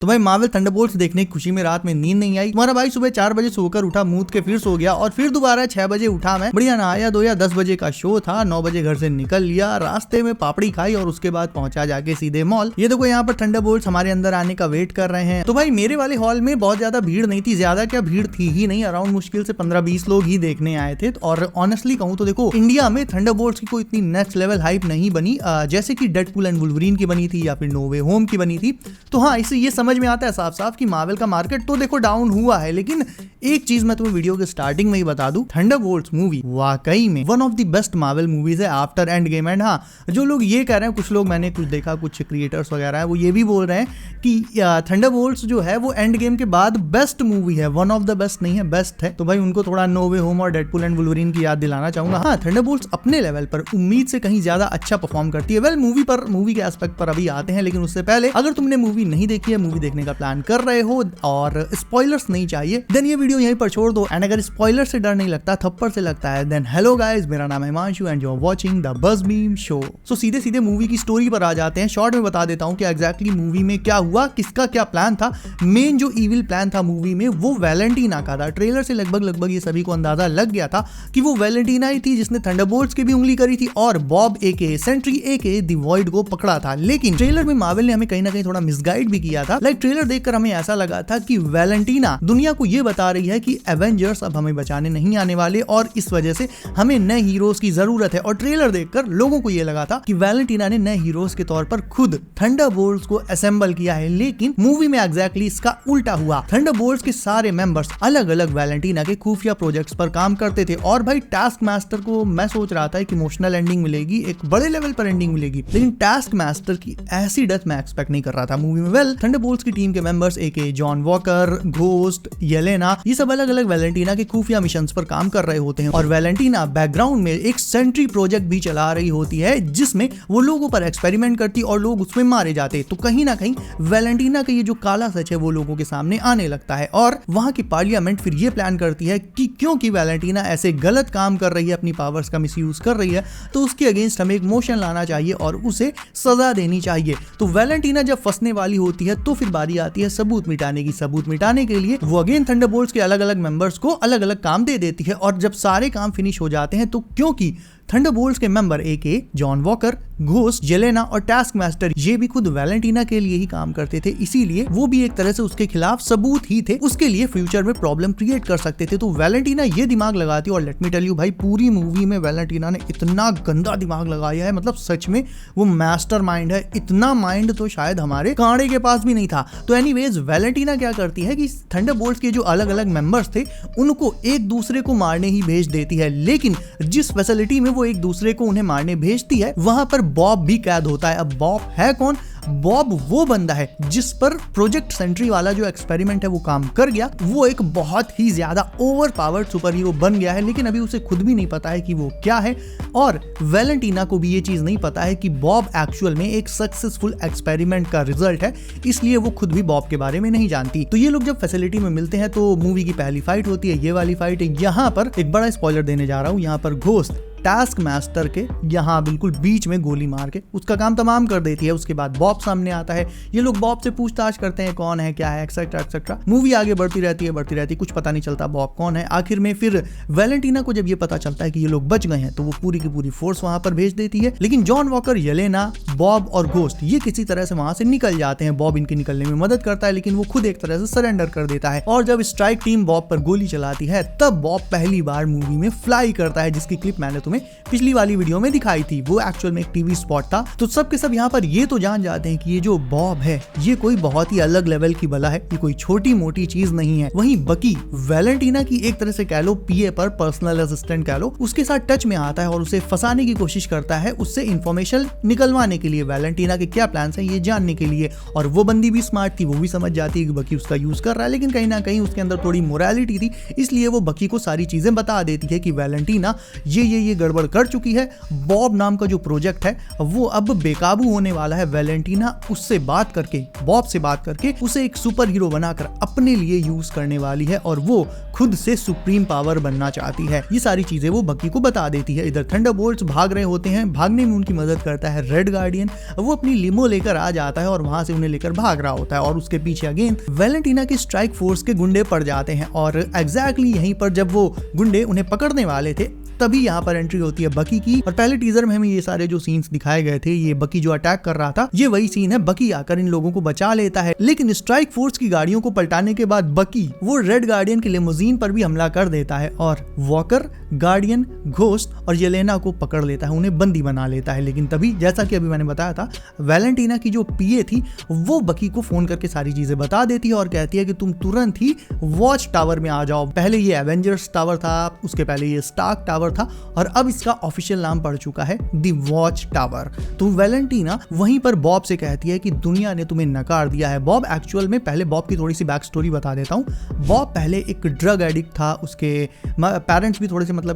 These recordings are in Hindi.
तो भाई मार्वल थंडरबोल्ट्स देखने की खुशी में रात में नींद नहीं आई। तुम्हारा भाई सुबह 4 बजे सोकर उठा, मूत के फिर सो गया और फिर दोबारा 6 बजे उठा। मैं बढ़िया नहाया धोया, 10 बजे का शो था, 9 बजे घर से निकल लिया, रास्ते में पापड़ी खाई और उसके बाद पहुंचा जाके सीधे मॉल। ये देखो यहाँ पर थंडरबोल्ट्स हमारे अंदर आने का वेट कर रहे हैं। तो भाई मेरे वाले हॉल में बहुत ज्यादा भीड़ नहीं थी, ज्यादा क्या भीड़ थी ही नहीं, अराउंड मुश्किल से 15-20 लोग ही देखने आए थे। और ऑनेस्टली कहूँ तो देखो इंडिया में थंडरबोल्ट्स की कोई इतनी नेक्स्ट लेवल हाइप नहीं बनी जैसे कि डेडपूल एंड वुल्वरीन की बनी थी या फिर नो वे होम की बनी थी। तो हाँ, इससे ये समझ में आता है साफ साफ कि मार्वल का मार्केट तो देखो डाउन हुआ है, लेकिन एक चीज मैं तुम्हें वीडियो के स्टार्टिंग में ही बता दूं, थंडरबोल्ट्स मूवी वाकई में one of the best Marvel movies है आफ्टर एंड गेम। एंड हाँ, जो लोग ये कह रहे हैं, कुछ लोग मैंने कुछ देखा, कुछ क्रिएटर्स वगैरह है, वो ये भी बोल रहे हैं कि थंडरबोल्ट्स जो है वो एंड गेम के बाद बेस्ट मूवी है, वन ऑफ द बेस्ट नहीं है, बेस्ट है। तो भाई उनको थोड़ा नो वे होम और डेडपूल एंड वुल्वरीन की याद दिलाना चाहूंगा। हाँ, थंडरबोल्ट्स अपने लेवल पर उम्मीद से कहीं ज्यादा अच्छा परफॉर्म करती है। वेल, मूवी के एस्पेक्ट पर अभी आते हैं, लेकिन उससे पहले अगर तुमने मूवी नहीं देखी है, मूवी देखने का प्लान कर रहे हो और स्पॉयलर्स नहीं चाहिए, देन ये वीडियो यहीं पर छोड़ दो। एंड अगर स्पॉयलर से डर नहीं लगता, थप्पड़ से लगता है, देन हेलो गाइस, मेरा नाम है Himanshu and you are watching the Buzzbeam show. So सीधे सीधे मूवी की स्टोरी पर आ जाते हैं। शॉर्ट में बता देता हूं कि एग्जैक्टली मूवी में क्या हुआ, किसका क्या प्लान था। मेन जो इविल प्लान था मूवी में वो वैलेंटीना का था। ट्रेलर से लगभग ये सभी को अंदाजा लग गया था कि वो वैलेंटीना ही थी जिसने थंडरबोल्ट्स की भी उंगली करी थी और Bob aka Sentry aka the Void को पकड़ा था। लेकिन ट्रेलर में मार्वल ने हमें कहीं ना कहीं थोड़ा मिसगाइड भी किया था। लाइक ट्रेलर देखकर हमें ऐसा लगा था कि वैलेंटीना दुनिया को ये बता रही है कि एवेंजर्स अब हमें बचाने नहीं आने वाले और इस वजह से हमें नए हीरोज की जरूरत है। और ट्रेलर देखकर लोगों को ये लगा था कि वैलेंटीना ने नए हीरोज के तौर पर खुद थंडरबोल्ट्स को असेंबल किया है, लेकिन मूवी में एग्जैक्टली इसका उल्टा हुआ। थंडरबोल्ट्स के सारे मेंबर्स अलग अलग वैलेंटीना के खुफिया प्रोजेक्ट्स पर काम करते थे। और भाई टास्क मास्टर को मैं सोच रहा था एक इमोशनल एंडिंग मिलेगी, एक बड़े लेवल पर एंडिंग मिलेगी, लेकिन टास्क मास्टर की ऐसी डेथ मैं एक्सपेक्ट नहीं कर रहा था मूवी में। वेल, थंडरबोल्ट्स की टीम के मेंबर्स एके जॉन वॉकर, घोस्ट, येलेना, ये सब अलग अलग वैलेंटीना के खुफिया मिशंस पर काम कर रहे होते हैं। और वैलेंटीना बैकग्राउंड में एक सेंट्री प्रोजेक्ट भी चला रही होती है जिसमें वो लोगों पर एक्सपेरिमेंट करती और लोग उसमें मारे जाते। तो कहीं ना कहीं वैलेंटीना का ये जो काला सच है वो लोगों के सामने आने लगता है। और वहां की पार्लियामेंट फिर ये प्लान करती है कि क्योंकि वैलेंटीना ऐसे गलत काम कर रही है, अपनी पावर्स का मिसयूज कर रही है, तो उसके अगेंस्ट हमें एक मोशन लाना चाहिए और उसे सजा देनी चाहिए। तो वैलेंटीना जब फंसने वाली होती है तो फिर बारी आती है सबूत मिटाने की। सबूत मिटाने के लिए वो अगेन थंडरबोल्ट्स के अलग अलग मेंबर्स को अलग अलग काम दे देती है। और जब सारे काम फिनिश हो जाते हैं तो क्योंकि थंडरबोल्ट्स के मेंबर एके जॉन वॉकर, घोस्ट, येलेना और टास्क मास्टर ये भी खुद वैलेंटीना के लिए ही काम करते थे, इसीलिए वो भी एक तरह से उसके खिलाफ सबूत ही थे, उसके लिए फ्यूचर में प्रॉब्लम क्रिएट कर सकते थे। तो वैलेंटीना ये दिमाग लगाती। और लेट मी टेल यू भाई, पूरी मूवी में वैलेंटीना ने इतना गंदा दिमाग लगाया है, मतलब सच में वो मास्टर माइंड है। इतना माइंड तो शायद हमारे कांडे के पास भी नहीं था। तो एनीवेज, वैलेंटीना क्या करती है कि थंडरबोल्ट्स के जो अलग अलग मेंबर्स थे उनको एक दूसरे को मारने ही भेज देती है, लेकिन जिस फैसिलिटी में वो एक दूसरे को उन्हें मारने भेजती है वहां पर बॉब भी कैद होता है। अब बॉब है कौन? बॉब वो बंदा है जिस पर प्रोजेक्ट सेंट्री वाला जो एक्सपेरिमेंट है वो काम कर गया। वो एक बहुत ही ज्यादा ओवर पावर्ड सुपर हीरो बन गया है, लेकिन अभी उसे खुद भी नहीं पता है कि वो क्या है। और वैलेंटीना को भी ये चीज नहीं पता है कि बॉब एक्चुअल में एक सक्सेसफुल एक्सपेरिमेंट का रिजल्ट है, इसलिए वो खुद भी बॉब के बारे में नहीं जानती। तो ये लोग जब फैसिलिटी में मिलते हैं तो मूवी की पहली फाइट होती है, ये वाली फाइट। यहाँ पर एक बड़ा स्पॉइलर देने जा रहा हूँ। यहाँ पर घोस्ट टास्क मास्टर के यहाँ बिल्कुल बीच में गोली मार के उसका काम तमाम कर देती है। उसके बाद बॉब सामने आता है, ये लोग बॉब से पूछताछ करते हैं कौन है, क्या है, एक्सेट्रा एक्सेट्रा। मूवी आगे बढ़ती रहती है, कुछ पता नहीं चलता बॉब कौन है। आखिर में फिर वैलेंटीना को जब ये पता चलता है कि ये लोग बच गए हैं तो वो पूरी की पूरी फोर्स वहां पर भेज देती है। लेकिन जॉन वॉकर, येलेना, बॉब और घोस्ट ये किसी तरह से वहां से निकल जाते हैं। बॉब इनके निकलने में मदद करता है, लेकिन वो खुद एक तरह से सरेंडर कर देता है। और जब स्ट्राइक टीम बॉब पर गोली चलाती है तब बॉब पहली बार मूवी में फ्लाई करता है, जिसकी क्लिप मैंने तुम्हें पिछली वाली वीडियो में दिखाई थी। वो एक्चुअल में एक टीवी स्पॉट था। तो सब के सब यहाँ पर ये तो जान जाते हैं कि ये जो बॉब है ये कोई बहुत ही अलग लेवल की बला है, ये कोई छोटी मोटी चीज नहीं है। वहीं बकी वैलेंटीना की एक तरह से कह लो पीए पर पर्सनल असिस्टेंट कह लो, उसके साथ टच में आता है और उसे फंसाने की कोशिश करता है, उससे इंफॉर्मेशन निकलवाने के लिए, वैलेंटीना के क्या प्लान्स हैं ये जानने के लिए। और वो बंदी भी स्मार्ट थी, वो भी समझ जाती है कि बकी उसका यूज कर रहा है, लेकिन कहीं ना कहीं उसके अंदर थोड़ी मोरालिटी थी, इसलिए वो बकी को सारी चीजें बता देती है कि वैलेंटीना ये गड़बड़ कर चुकी है। बॉब नाम का जो प्रोजेक्ट है वो अब बेकाबू होने वाला है। वैलेंटीना उससे बात करके, बॉब से बात करके उसे एक सुपर हीरो बनाकर अपने लिए यूज करने वाली है और वो खुद से सुप्रीम पावर बनना चाहती है। ये सारी चीजें वो बकी को बता देती है। इधर थंडरबोल्ट्स भाग रहे होते हैं, भागने में उनकी मदद करता है रेड गार्डियन। वो अपनी लिमो लेकर आ जाता है और वहां से उन्हें लेकर भाग रहा होता है और उसके पीछे अगेन वैलेंटीना के स्ट्राइक फोर्स के गुंडे पड़ जाते हैं और एग्जैक्टली यहीं पर जब वो गुंडे उन्हें पकड़ने वाले थे तभी यहाँ पर एंट्री होती है बकी की। और पहले टीजर में हमें ये सारे जो सीन्स दिखाए गए थे, ये बकी जो अटैक कर रहा था, ये वही सीन है। बकी आकर इन लोगों को बचा लेता है, लेकिन स्ट्राइक फोर्स की गाड़ियों को पलटाने के बाद बकी वो रेड गार्डियन की लिमोजीन पर भी हमला कर देता है और वॉकर, गार्डियन, घोस्ट और येलेना को पकड़ लेता है, उन्हें बंदी बना लेता है। लेकिन तभी जैसा कि अभी मैंने बताया था, वैलेंटीना की जो पीए थी वो बकी को फोन करके सारी चीजें बता देती है और कहती है कि तुम तुरंत ही वॉच टावर में आ जाओ। पहले ये एवेंजर्स टावर था, उसके पहले ये स्टार्क टावर था और अब इसका ऑफिशियल नाम पड़ चुका है द वॉच टावर। तो वैलेंटीना वहीं पर बॉब से कहती है कि दुनिया ने तुम्हें नकार दिया है। बॉब एक्चुअल में, पहले बॉब की थोड़ी सी बैक स्टोरी बता देता हूँ। बॉब पहले एक ड्रग एडिक्ट था, उसके पेरेंट्स भी थोड़े से मतलब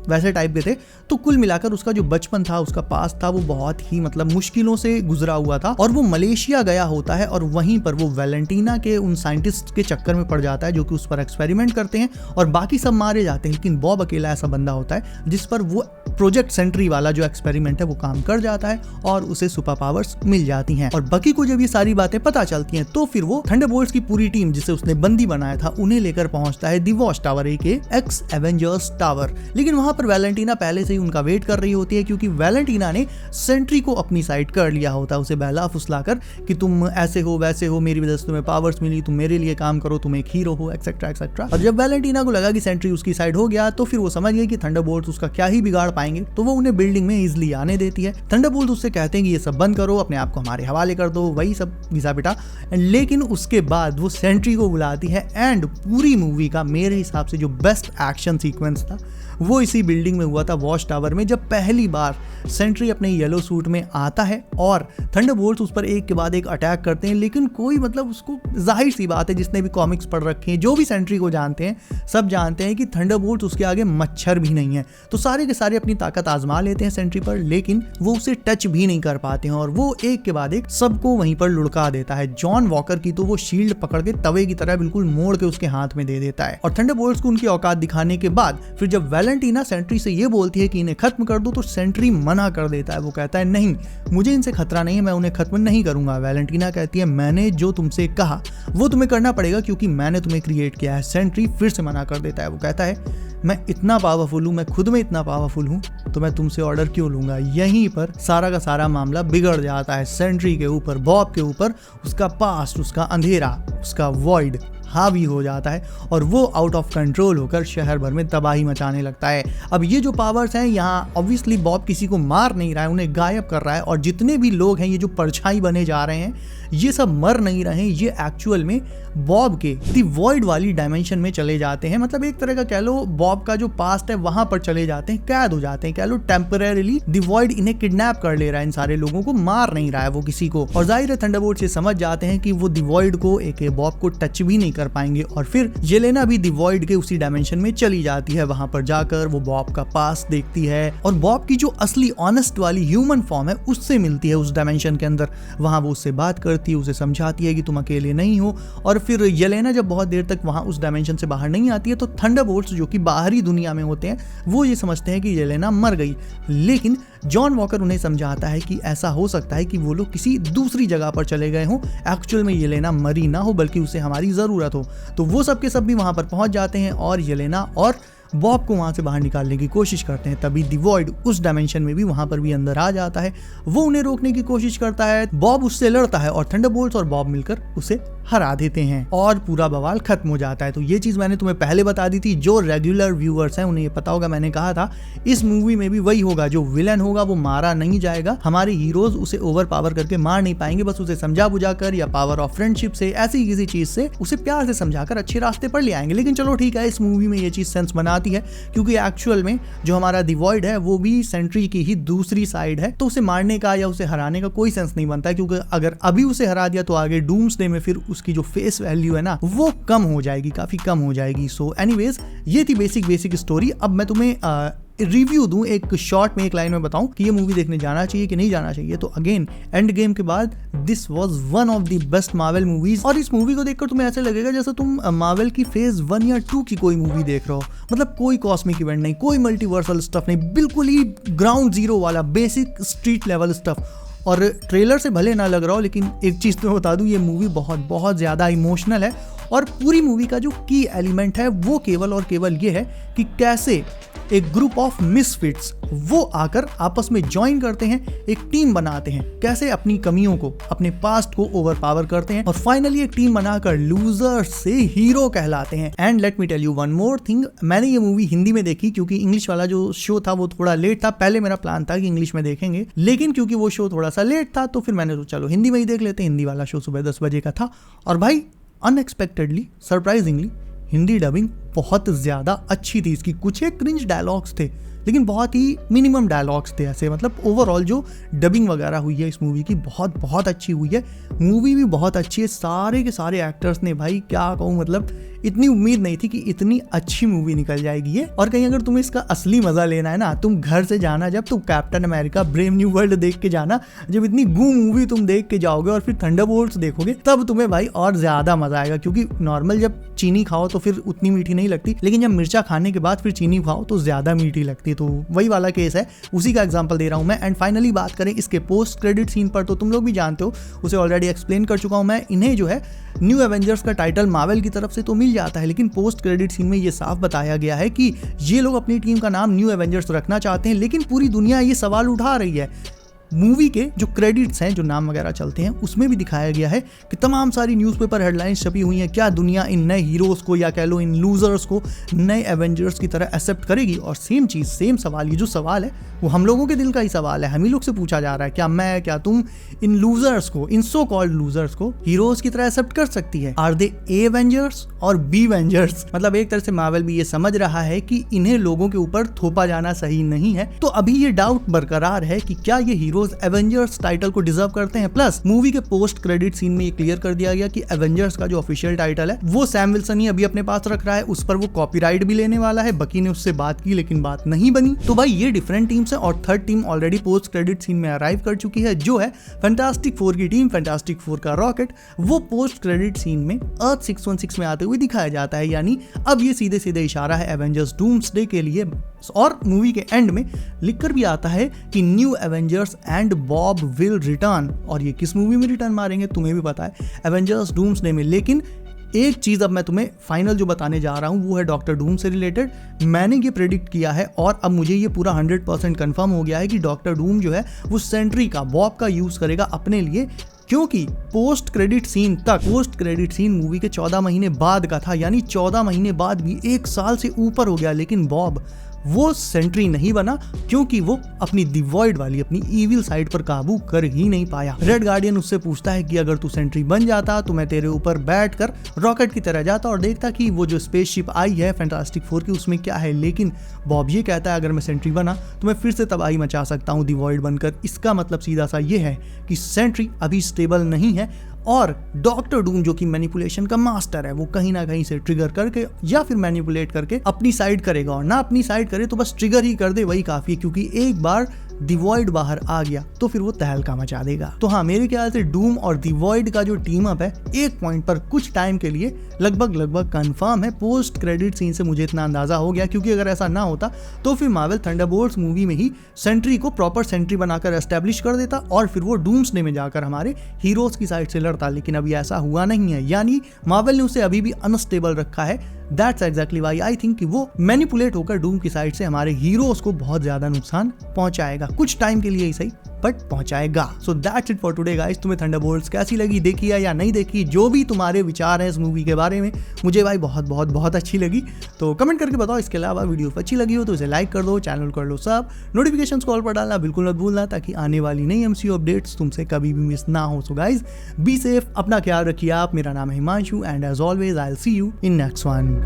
वैसे टाइप के थे। तो कुल मिलाकर उसका जो बचपन था, उसका पास था, वो बहुत ही मतलब मुश्किलों से गुजरा हुआ था और वो मलेशिया गया होता है और वहीं पर वो वैलेंटीना के उन साइंटिस्ट के चक्कर में पड़ जाता है जो कि उस पर एक्सपेरिमेंट करते हैं और बाकी सब मारे जाते हैं। लेकिन बॉब अकेला ऐसा बंदा होता है जिस पर वो प्रोजेक्ट सेंट्री वाला जो एक्सपेरिमेंट है वो काम कर जाता है और उसे सुपर पावर्स मिल जाती हैं। और बकी को जब ये सारी बातें पता चलती हैं तो फिर वो थंडरबोल्ट्स की पूरी टीम, जिसे उसने बंदी बनाया था, उन्हें लेकर पहुंचता है द वॉच टावर के एक्स एवेंजर्स टावर। लेकिन वहां पर वैलेंटीना पहले से ही उनका वेट कर रही होती है क्योंकि वैलेंटीना ने सेंट्री को अपनी साइड कर लिया होता है, उसे बहला फुसलाकर कि तुम ऐसे हो वैसे हो, मेरी वजह से तुम्हें पावर्स मिली, तुम मेरे लिए काम करो, तुम एक हीरो हो, एक्सेट्रा एक्सेट्रा। और जब वैलेंटीना को लगा कि सेंट्री उसकी साइड हो गया तो फिर वो समझ गई कि थंडरबोल्ट्स उसका क्या ही बिगाड़ पाएंगे, तो वो उन्हें बिल्डिंग में इजिली आने देती है। थंडरबोल्ट्स उससे कहते हैं कि ये सब बंद करो, अपने आप को हमारे हवाले कर दो, वही सब घिसा पिटा। लेकिन उसके बाद वो सेंट्री को बुलाती है एंड पूरी मूवी का मेरे हिसाब से जो बेस्ट एक्शन सीक्वेंस था वो इसी बिल्डिंग में हुआ था, वॉच टावर में, जब पहली बार सेंट्री अपने येलो सूट में आता है और थंडरबोल्ट्स उस पर एक के बाद एक अटैक करते हैं। लेकिन कोई मतलब उसको, जाहिर सी बात है, जिसने भी कॉमिक्स पढ़ रखे हैं, जो भी सेंट्री को जानते हैं, सब जानते हैं कि थंडरबोल्ट्स उसके आगे मच्छर भी नहीं है। तो सारे के सारे अपनी ताकत आजमा लेते हैं सेंट्री पर, लेकिन वो उसे टच भी नहीं कर पाते हैं और वो एक के बाद एक सबको वहीं पर लुढ़का देता है। जॉन वॉकर की तो वो शील्ड पकड़ के तवे की तरह बिल्कुल मोड़ के उसके हाथ में दे देता है। और थंडरबोल्ट्स को उनकी औकात दिखाने के बाद फिर जब वैलेंटीना सेंट्री से ये बोलती है कि इन्हें खत्म कर दो तो सेंट्री मना कर देता है। वो कहता है नहीं, मुझे इनसे खतरा नहीं है, मैं उन्हें खत्म नहीं करूंगा। वैलेंटीना कहती है मैंने जो तुमसे कहा वो तुम्हें करना पड़ेगा क्योंकि मैंने तुम्हें क्रिएट किया है। सेंट्री फिर से मना कर देता है। वो कहता है मैं इतना पावरफुल हूं, मैं खुद में इतना पावरफुल हूं, तो मैं तुमसे ऑर्डर क्यों लूंगा। यहीं पर सारा का सारा मामला बिगड़ जाता है। सेंट्री के ऊपर, बॉब के ऊपर उसका पास्ट, उसका अंधेरा, उसका वॉइड हावी हो जाता है और वो आउट ऑफ कंट्रोल होकर शहर भर में तबाही मचाने लगता है। अब ये जो पावर्स हैं, यहाँ ऑब्वियसली बॉब किसी को मार नहीं रहा है, उन्हें गायब कर रहा है और जितने भी लोग हैं, ये जो परछाई बने जा रहे हैं, ये सब मर नहीं रहे, ये एक्चुअल में बॉब के दी वॉइड वाली डायमेंशन में चले जाते हैं। मतलब एक तरह का कह लो बॉब का जो पास्ट है वहां पर चले जाते हैं, कैद हो जाते हैं, कह लो टेम्परेरीली। दी वॉइड इन्हें किडनैप कर ले रहा है, इन सारे लोगों को मार नहीं रहा है वो किसी को। और जाहिर है थंडरबोल्ट्स ये समझ जाते हैं कि वो दी वॉइड को, एक बॉब को टच भी नहीं कर पाएंगे और फिर येलेना भी दी वॉइड के उसी डायमेंशन में चली जाती है। वहां पर जाकर वो बॉब का पास्ट देखती है और बॉब की जो असली ऑनेस्ट वाली ह्यूमन फॉर्म है उससे मिलती है उस डायमेंशन के अंदर। वहां वो उससे बात करती है, उसे समझाती है कि तुम अकेले नहीं हो। और फिर येलेना जब बहुत देर तक वहां उस डायमेंशन से बाहर नहीं आती है तो थंडरबोल्ट्स जो कि बाहरी दुनिया में होते हैं वो ये समझते हैं कि येलेना मर गई। लेकिन जॉन वॉकर उन्हें समझाता है कि ऐसा हो सकता है कि वो लोग किसी दूसरी जगह पर चले गए हों, एक्चुअल में येलेना मरी ना हो बल्कि उसे हमारी जरूरत हो। तो वो सब के सब भी वहां पर पहुंच जाते हैं और येलेना और बॉब को वहां से बाहर निकालने की कोशिश करते हैं। तभी दी वॉइड उस डायमेंशन में भी वहां पर भी अंदर आ जाता है। वो उन्हें रोकने की कोशिश करता है, बॉब उससे लड़ता है और थंडरबोल्ट्स और बॉब मिलकर उसे हरा देते हैं और पूरा बवाल खत्म हो जाता है। तो ये चीज मैंने तुम्हें पहले बता दी थी। जो रेगुलर व्यूअर्स हैं उन्हें ये पता होगा, मैंने कहा था इस मूवी में भी वही होगा, जो विलन होगा वो मारा नहीं जाएगा। हमारे हीरोज उसे ओवर पावर करके मार नहीं पाएंगे, बस उसे समझा बुझाकर या पावर ऑफ फ्रेंडशिप से, ऐसी किसी चीज से उसे प्यार से समझाकर अच्छे रास्ते पर ले आएंगे। लेकिन चलो ठीक है, इस मूवी में ये चीज सेंस बनाती है क्योंकि एक्चुअल में जो हमारा दी वॉइड है वो भी सेंट्री की ही दूसरी साइड है, तो उसे मारने का या उसे हराने का कोई सेंस नहीं बनता है क्योंकि अगर अभी उसे हरा दिया तो आगे डूम्सडे में फिर उसकी जो फेस वैल्यू है ना वो कम हो जाएगी, काफी कम हो जाएगी। सो एनीवेज ये थी बेसिक स्टोरी। अब मैं तुम्हें रिव्यू दूं, एक शॉर्ट में एक लाइन में बताऊं कि ये मूवी देखने जाना चाहिए कि नहीं जाना चाहिए, तो अगेन एंड गेम के बाद this was one of the best Marvel movies. और इस मूवी को देखकर तुम्हें ऐसे लगेगा जैसे तुम मार्वल की फेज 1 या 2 की कोई मूवी देख रहे हो। मतलब कोई कॉस्मिक इवेंट नहीं, कोई मल्टीवर्सल स्टफ नहीं, बिल्कुल ही ग्राउंड जीरो वाला बेसिक स्ट्रीट लेवल स्टफ। और ट्रेलर से भले ना लग रहा हो, लेकिन एक चीज़ तो बता दूं, ये मूवी बहुत बहुत ज़्यादा इमोशनल है। और पूरी मूवी का जो की एलिमेंट है वो केवल और केवल ये है कि कैसे एक ग्रुप ऑफ मिसफिट्स वो आकर आपस में ज्वाइन करते हैं, एक टीम बनाते हैं, कैसे अपनी कमियों को, अपने पास्ट को ओवरपावर करते हैं और फाइनली एक टीम बनाकर लूजर से हीरो कहलाते हैं। And let me tell you one more thing, मैंने ये मूवी हिंदी में देखी क्योंकि इंग्लिश वाला जो शो था वो थोड़ा लेट था। पहले मेरा प्लान था कि इंग्लिश में देखेंगे, लेकिन क्योंकि वो शो थोड़ा सा लेट था तो फिर मैंने सोचा चलो हिंदी में ही देख लेते हैं। हिंदी वाला शो सुबह 10 बजे का था और भाई अनएक्सपेक्टेडली, सरप्राइजिंगली हिंदी डबिंग बहुत ज़्यादा अच्छी थी। इसकी कुछ एक क्रिंज डायलॉग्स थे, लेकिन बहुत ही मिनिमम डायलॉग्स थे ऐसे। मतलब ओवरऑल जो डबिंग वगैरह हुई है इस मूवी की बहुत बहुत अच्छी हुई है। मूवी भी बहुत अच्छी है, सारे के सारे एक्टर्स ने, भाई क्या कहूँ, मतलब इतनी उम्मीद नहीं थी कि इतनी अच्छी मूवी निकल जाएगी ये। और कहीं अगर तुम्हें इसका असली मजा लेना है ना, तुम घर से जाना, जब तुम captain America brave new world देख के जाना। जब इतनी गू मूवी तुम देख के जाओगे और फिर थंडरबोल्ट्स देखोगे, तब तुम्हें भाई और ज्यादा मजा आएगा। क्योंकि नॉर्मल जब चीनी खाओ तो फिर उतनी मीठी नहीं लगती, लेकिन जब मिर्चा खाने के बाद फिर चीनी खाओ तो ज्यादा मीठी लगती है। तो वही वाला केस है, उसी का एग्जांपल दे रहा हूं मैं। एंड फाइनली बात करें इसके पोस्ट क्रेडिट सीन पर, तो तुम लोग भी जानते हो, उसे ऑलरेडी एक्सप्लेन कर चुका हूं मैं। इन्हें जो है न्यू एवेंजर्स का टाइटल मार्वल की तरफ से तो मिल जाता है, लेकिन पोस्ट क्रेडिट सीन में ये साफ बताया गया है कि ये लोग अपनी टीम का नाम न्यू एवेंजर्स रखना चाहते हैं, लेकिन पूरी दुनिया ये सवाल उठा रही है। मूवी के जो क्रेडिट्स हैं, जो नाम वगैरह चलते हैं, उसमें भी दिखाया गया है कि तमाम सारी न्यूज़पेपर हेडलाइंस छपी हुई हैं, क्या दुनिया इन नए हीरोज़ को या कह लो इन लूजर्स को नए एवेंजर्स की तरह एक्सेप्ट करेगी। और सेम चीज़, सेम सवाल, ये जो सवाल है वो हम लोगों के दिल का ही सवाल है। हम ही लोग से पूछा जा रहा है, क्या मैं, क्या तुम इन लूजर्स को, इन सो कॉल्ड लूजर्स को हीरोज़ की तरह एक्सेप्ट कर सकती है? आर दे ए एवेंजर्स और बी एवेंजर्स? मतलब एक तरह से मार्वल भी ये समझ रहा है कि इन्हें लोगों के ऊपर थोपा जाना सही नहीं है। तो अभी ये डाउट बरकरार है कि क्या ये हीरोज एवेंजर्स टाइटल को डिजर्व करते हैं। प्लस मूवी के पोस्ट क्रेडिट सीन में ये क्लियर कर दिया गया कि एवेंजर्स का जो ऑफिशियल टाइटल है वो सैम विल्सन ही अभी अपने पास रख रहा है, उस पर वो कॉपीराइट भी लेने वाला है। बकी ने उससे बात की लेकिन बात नहीं बनी। तो भाई ये डिफरेंट टीम्स है और third team already post credit scene में अराइव कर चुकी है, जो है फैंटास्टिक 4 की टीम। फैंटास्टिक 4 का रॉकेट वो पोस्ट क्रेडिट सीन में अर्थ 616 में आते हुए दिखाया जाता है, यानी अब ये सीधे सीधे इशारा है एवेंजर्स डूम्सडे के लिए। और मूवी के एंड में लिखकर भी आता है कि new Avengers end Bob will return. और ये किस मूवी में रिटर्न मारेंगे तुम्हें भी पता है, एवेंजर्स डूम्सडे में। लेकिन एक चीज अब मैं तुम्हें फाइनल जो बताने जा रहा हूं वो है डॉक्टर डूम से रिलेटेड। मैंने ये प्रेडिक्ट किया है और अब मुझे ये पूरा 100% कंफर्म हो गया है कि डॉक्टर डूम जो है वो सेंट्री का, बॉब का यूज करेगा अपने लिए। क्योंकि पोस्ट क्रेडिट सीन मूवी के 14 महीने बाद का था, यानी 14 महीने बाद भी 1 साल से ऊपर हो गया, लेकिन बॉब वो सेंट्री नहीं बना क्योंकि वो अपनी दी वॉइड वाली, अपनी इविल साइड पर काबू कर ही नहीं पाया। रेड गार्डियन उससे पूछता है कि अगर तू सेंट्री बन जाता तो मैं तेरे ऊपर बैठकर रॉकेट की तरह जाता और देखता कि वो जो स्पेसशिप आई है फैंटास्टिक 4 की उसमें क्या है। लेकिन बॉब ये कहता है अगर मैं सेंट्री बना तो मैं फिर से तबाही मचा सकता हूँ दी वॉइड बनकर। इसका मतलब सीधा सा ये है कि सेंट्री अभी स्टेबल नहीं है और डॉक्टर डूम जो कि मैनिपुलेशन का मास्टर है वो कहीं ना कहीं से ट्रिगर करके या फिर मैनिपुलेट करके अपनी साइड करेगा, और ना अपनी साइड करे तो बस ट्रिगर ही कर दे, वही काफी है। क्योंकि एक बार दी वॉइड बाहर आ गया तो फिर वो तहलका मचा देगा। तो हाँ, मेरे ख्याल से डूम और दी वॉइड का जो टीम अप है एक पॉइंट पर कुछ टाइम के लिए लगभग कंफर्म है। पोस्ट क्रेडिट सीन से मुझे इतना अंदाजा हो गया, क्योंकि अगर ऐसा ना होता तो फिर मार्वल थंडरबोल्ट्स मूवी में ही सेंट्री को प्रॉपर सेंट्री बनाकर एस्टेब्लिश कर देता और फिर वो डूम्सडे में जाकर हमारे हीरोज की साइड से लड़ता। लेकिन अभी ऐसा हुआ नहीं है, यानी मार्वल ने उसे अभी भी अनस्टेबल रखा है। That's exactly why I think कि वो मैनिपुलेट होकर डूम की साइड से हमारे हीरोज को बहुत ज्यादा नुकसान पहुंचाएगा, कुछ टाइम के लिए ही सही बट पहुंचाएगा। So that's it for today guys. तुम्हें थंडरबोल्ट्स कैसी लगी, देखी है या नहीं देखी, जो भी तुम्हारे विचार हैं इस मूवी के बारे में, मुझे भाई बहुत अच्छी लगी, तो कमेंट करके बताओ। इसके अलावा वीडियो अच्छी लगी हो तो इसे लाइक कर दो, चैनल कर लो सब, नोटिफिकेशंस कॉल पर डालना बिल्कुल मत भूलना ताकि आने वाली नई MCU अपडेट्स तुमसे कभी भी मिस ना हो। सो गाइस बी सेफ, अपना ख्याल रखिए आप। मेरा नाम है Himanshu and as always I will see you in next one.